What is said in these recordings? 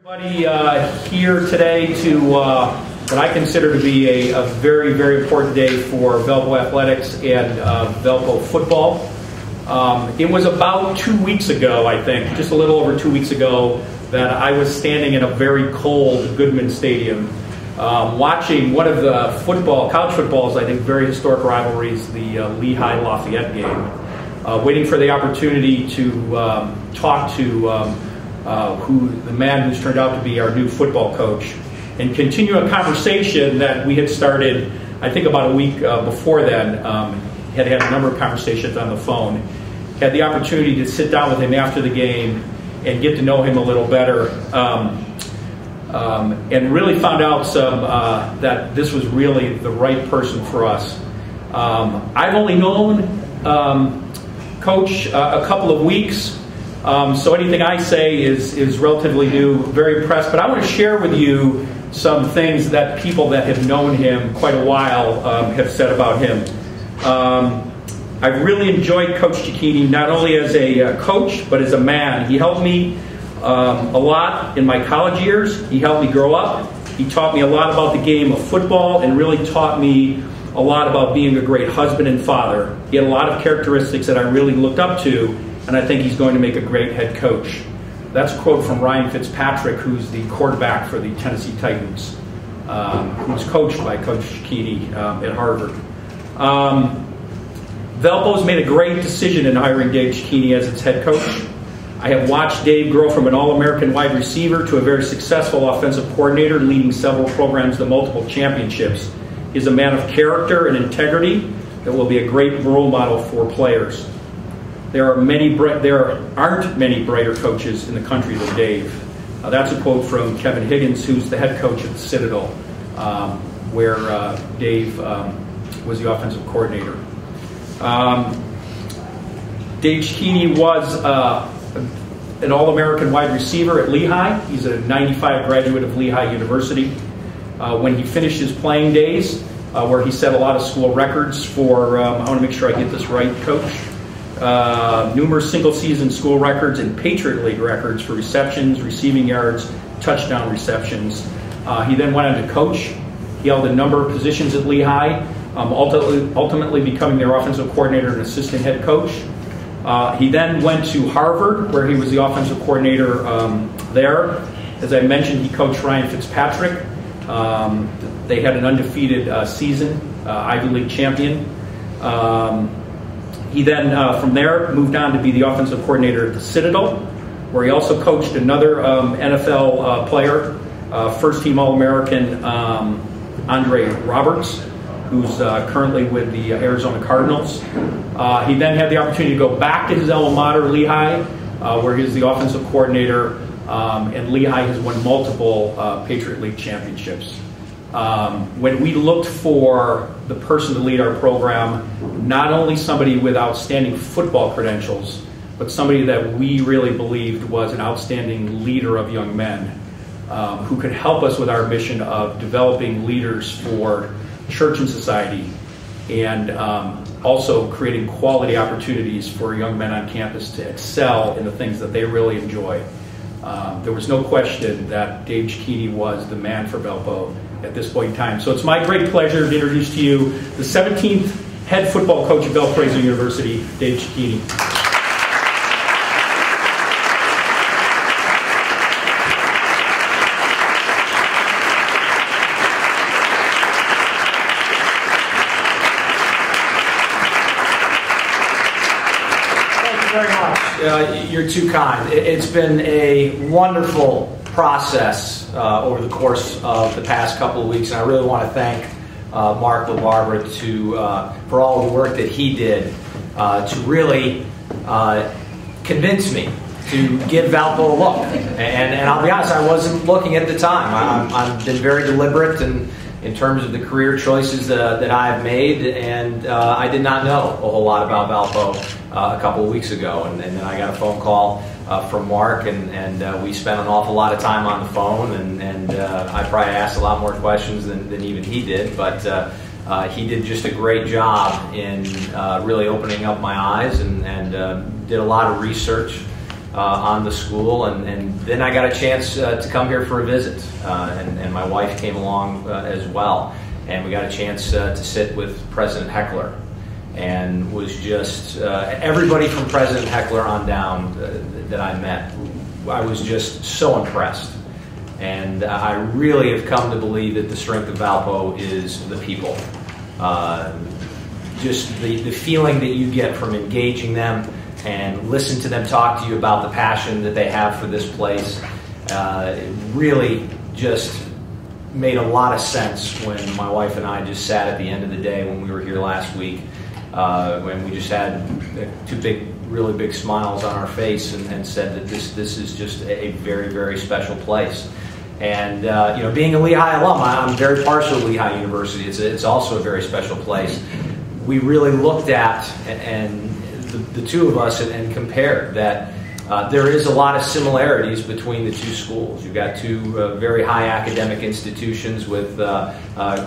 Everybody here today to what I consider to be a very, very important day for Valpo athletics and Valpo football. It was about 2 weeks ago, I think, just a little over 2 weeks ago, that I was standing in a very cold Goodman Stadium watching one of the college football's, I think, very historic rivalries, the Lehigh-Lafayette game, waiting for the opportunity to talk to the man who's turned out to be our new football coach and continue a conversation that we had started, I think, about a week before then. Had a number of conversations on the phone. Had the opportunity to sit down with him after the game and get to know him a little better, and really found out that this was really the right person for us. I've only known Coach a couple of weeks, so anything I say is relatively new. Very impressed, but I want to share with you some things that people that have known him quite a while have said about him. I've really enjoyed Coach Cecchini, not only as a coach, but as a man. He helped me a lot in my college years. He helped me grow up. He taught me a lot about the game of football and really taught me a lot about being a great husband and father. He had a lot of characteristics that I really looked up to, and I think he's going to make a great head coach. That's a quote from Ryan Fitzpatrick, who's the quarterback for the Tennessee Titans, who's coached by Coach Cecchini at Harvard. Valpo's made a great decision in hiring Dave Cecchini as its head coach. I have watched Dave grow from an All-American wide receiver to a very successful offensive coordinator, leading several programs to multiple championships. He's a man of character and integrity that will be a great role model for players. There aren't many brighter coaches in the country than Dave. That's a quote from Kevin Higgins, who's the head coach at the Citadel, where Dave was the offensive coordinator. Dave Cecchini was an All-American wide receiver at Lehigh. He's a 95 graduate of Lehigh University. When he finished his playing days, where he set a lot of school records for, I want to make sure I get this right, Coach, numerous single-season school records and Patriot League records for receptions, receiving yards, touchdown receptions. He then went on to coach. He held a number of positions at Lehigh, ultimately becoming their offensive coordinator and assistant head coach. He then went to Harvard, where he was the offensive coordinator there. As I mentioned, he coached Ryan Fitzpatrick. They had an undefeated season, Ivy League champion. He then, from there, moved on to be the offensive coordinator at the Citadel, where he also coached another NFL player, first-team All-American Andre Roberts, who's currently with the Arizona Cardinals. He then had the opportunity to go back to his alma mater, Lehigh, where he's the offensive coordinator, and Lehigh has won multiple Patriot League championships. When we looked for the person to lead our program, not only somebody with outstanding football credentials, but somebody that we really believed was an outstanding leader of young men, who could help us with our mission of developing leaders for church and society, and also creating quality opportunities for young men on campus to excel in the things that they really enjoy. There was no question that Dave Cecchini was the man for Valpo at this point in time. So it's my great pleasure to introduce to you the 17th head football coach at Valparaiso University, Dave Cecchini. Very much. You're too kind. It's been a wonderful process over the course of the past couple of weeks, and I really want to thank Mark LaBarbera for all the work that he did to really convince me to give Valpo a look. And I'll be honest, I wasn't looking at the time. I've been very deliberate in terms of the career choices that I have made, and I did not know a whole lot about Valpo a couple of weeks ago, and then I got a phone call from Mark, and we spent an awful lot of time on the phone, and I probably asked a lot more questions than even he did, but he did just a great job in really opening up my eyes, and did a lot of research on the school, and then I got a chance to come here for a visit, and my wife came along as well, and we got a chance to sit with President Heckler, and was just everybody from President Heckler on down that I met. I was just so impressed, and I really have come to believe that the strength of Valpo is the people. Just the feeling that you get from engaging them and listen to them talk to you about the passion that they have for this place. It really just made a lot of sense when my wife and I just sat at the end of the day when we were here last week, when we just had two really big smiles on our face and said that this is just a very, very special place. And you know, being a Lehigh alum, I'm very partial to Lehigh University. It's also a very special place. We really looked at and the two of us and compared that there is a lot of similarities between the two schools. You've got two very high academic institutions with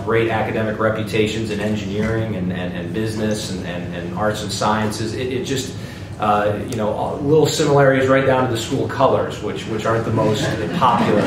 great academic reputations in engineering and business and arts and sciences. It just you know, little similarities right down to the school colors, which aren't the most popular.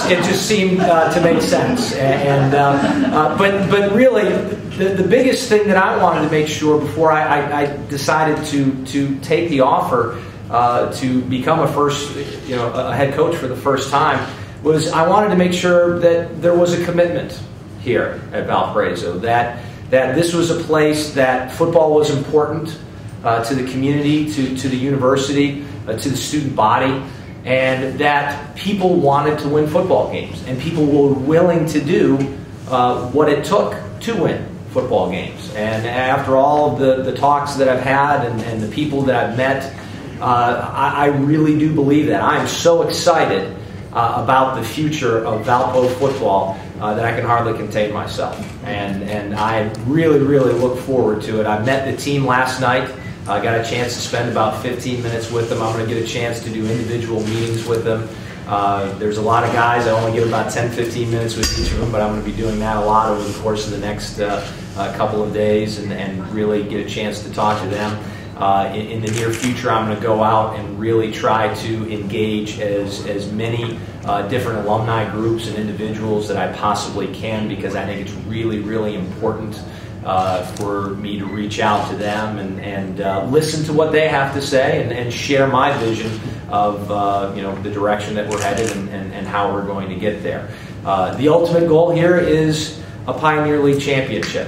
It just seemed to make sense. But really, the biggest thing that I wanted to make sure before I decided to take the offer to become a head coach for the first time was I wanted to make sure that there was a commitment here at Valparaiso, that this was a place that football was important to the community, to the university, to the student body, and that people wanted to win football games, and people were willing to do what it took to win football games. And after all of the talks that I've had and the people that I've met, I really do believe that. I am so excited about the future of Valpo football that I can hardly contain myself. And I really, really look forward to it. I met the team last night. I got a chance to spend about 15 minutes with them. I'm going to get a chance to do individual meetings with them. There's a lot of guys. I only get about 10-15 minutes with each of them, but I'm going to be doing that a lot over the course of the next couple of days and really get a chance to talk to them. In the near future, I'm going to go out and really try to engage as many different alumni groups and individuals that I possibly can, because I think it's really, really important for me to reach out to them and listen to what they have to say and share my vision of you know, the direction that we're headed and how we're going to get there. The ultimate goal here is a Pioneer League championship.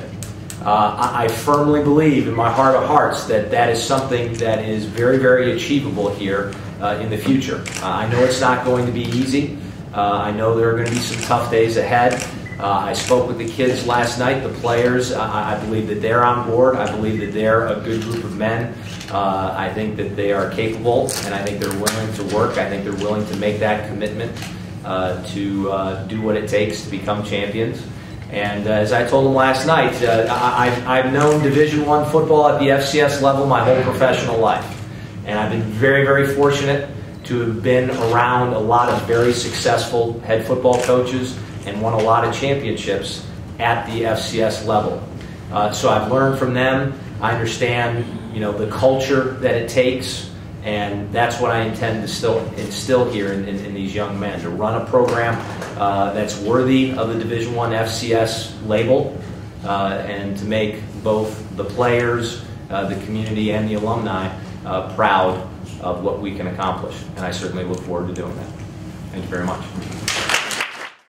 I firmly believe in my heart of hearts that is something that is very, very achievable here in the future. I know it's not going to be easy. I know there are going to be some tough days ahead. I spoke with the kids last night, the players. I believe that they're on board. I believe that they're a good group of men. I think that they are capable, and I think they're willing to work. I think they're willing to make that commitment to do what it takes to become champions. And as I told them last night, I've known Division I football at the FCS level my whole professional life. And I've been very, very fortunate to have been around a lot of very successful head football coaches and won a lot of championships at the FCS level. So I've learned from them. I understand, you know, the culture that it takes, and that's what I intend to instill here in these young men, to run a program that's worthy of the Division I FCS label, and to make both the players, the community, and the alumni proud of what we can accomplish. And I certainly look forward to doing that. Thank you very much.